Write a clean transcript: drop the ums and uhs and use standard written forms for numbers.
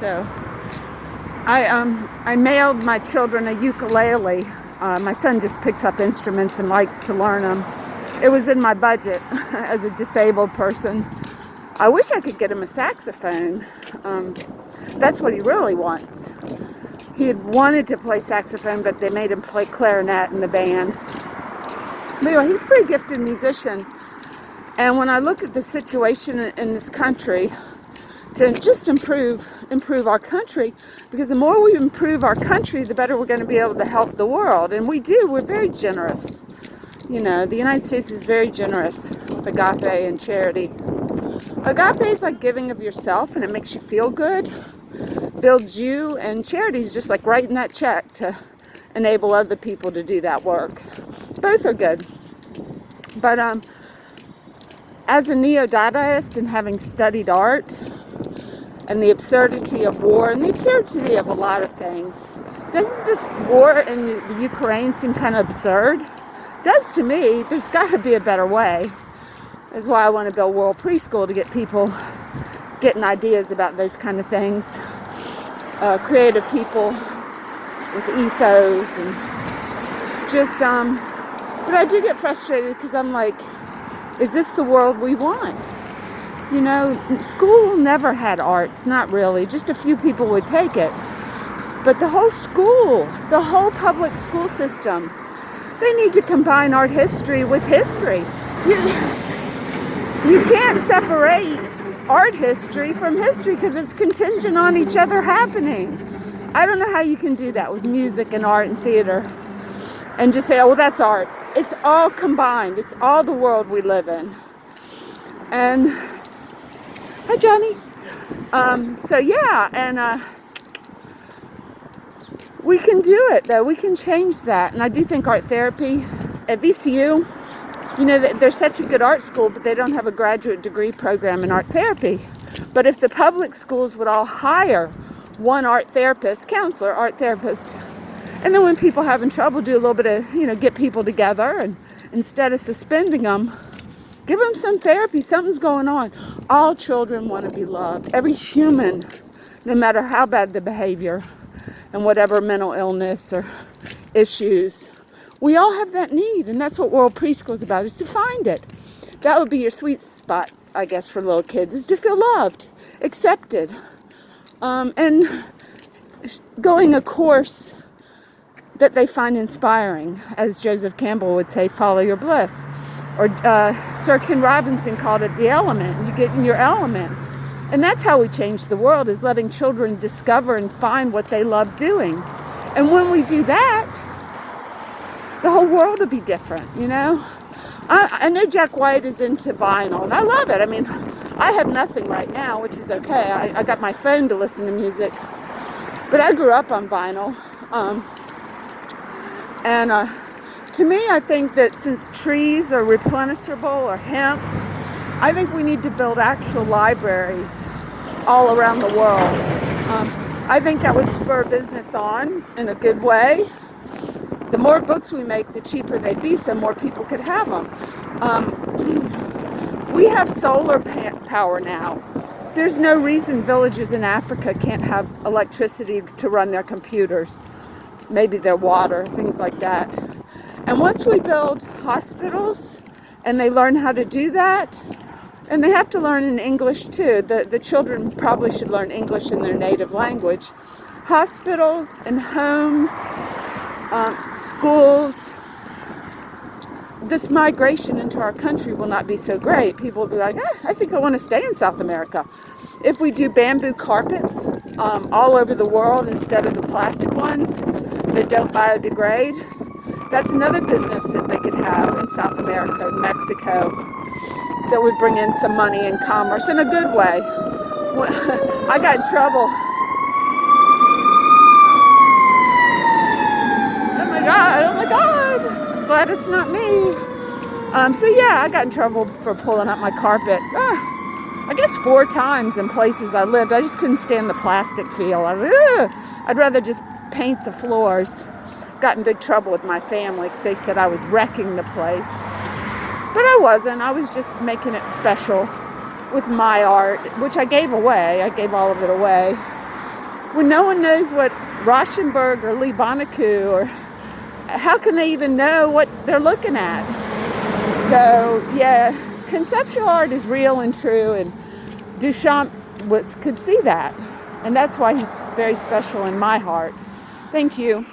So I mailed my children a ukulele. My son just picks up instruments and likes to learn them. It was in my budget as a disabled person. I wish I could get him a saxophone. That's what he really wants. He had wanted to play saxophone, but they made him play clarinet in the band. But anyway, he's a pretty gifted musician. And when I look at the situation in this country, to just improve our country, because the more we improve our country, the better we're going to be able to help the world. And we do. We're very generous. You know, the United States is very generous with agape and charity. Agape is like giving of yourself, and it makes you feel good, builds you, and charity is just like writing that check to enable other people to do that work. Both are good. But as a neo-Dadaist and having studied art and the absurdity of war and the absurdity of a lot of things, doesn't this war in the Ukraine seem kind of absurd? It does to me. There's got to be a better way. That's why I want to build World Preschool, to get people getting ideas about those kind of things. Creative people with ethos and just, but I do get frustrated because I'm like, is this the world we want? You know, school never had arts, not really. Just a few people would take it. But the whole school, the whole public school system, they need to combine art history with history. You can't separate art history from history because it's contingent on each other happening. I don't know how you can do that with music and art and theater and just say, oh, well, that's arts. It's all combined. It's all the world we live in. And, hi, Johnny. We can do it, though. We can change that. And I do think art therapy at VCU, you know, they're such a good art school, but they don't have a graduate degree program in art therapy. But if the public schools would all hire one art therapist, counselor, art therapist, and then when people are having trouble, do a little bit of, you know, get people together, and instead of suspending them, give them some therapy. Something's going on. All children want to be loved. Every human, no matter how bad the behavior and whatever mental illness or issues, we all have that need. And that's what World Preschool is about, is to find it. That would be your sweet spot, I guess, for little kids, is to feel loved, accepted, and going a course that they find inspiring. As Joseph Campbell would say, follow your bliss. Or Sir Ken Robinson called it the element. You get in your element. And that's how we change the world, is letting children discover and find what they love doing. And when we do that, the whole world will be different, you know? I know Jack White is into vinyl, and I love it. I mean, I have nothing right now, which is okay. I got my phone to listen to music. But I grew up on vinyl. To me, I think that since trees are replenishable, or hemp, I think we need to build actual libraries all around the world. I think that would spur business on in a good way. The more books we make, the cheaper they'd be, so more people could have them. We have solar power now. There's no reason villages in Africa can't have electricity to run their computers, maybe their water, things like that. And once we build hospitals and they learn how to do that, and they have to learn in English too. The children probably should learn English in their native language. Hospitals and homes, schools, this migration into our country will not be so great. People will be like, I think I want to stay in South America. If we do bamboo carpets all over the world instead of the plastic ones that don't biodegrade, that's another business that they could have in South America and Mexico that would bring in some money and commerce in a good way. I got in trouble. Oh my God, I'm glad it's not me. I got in trouble for pulling up my carpet. I guess 4 times in places I lived. I just couldn't stand the plastic feel. I'd rather just paint the floors. Got in big trouble with my family because they said I was wrecking the place. But I wasn't. I was just making it special with my art, which I gave away. I gave all of it away. When no one knows what Rauschenberg or Lee Bonnecue, or how can they even know what they're looking at? So yeah, conceptual art is real and true, and Duchamp could see that. And that's why he's very special in my heart. Thank you.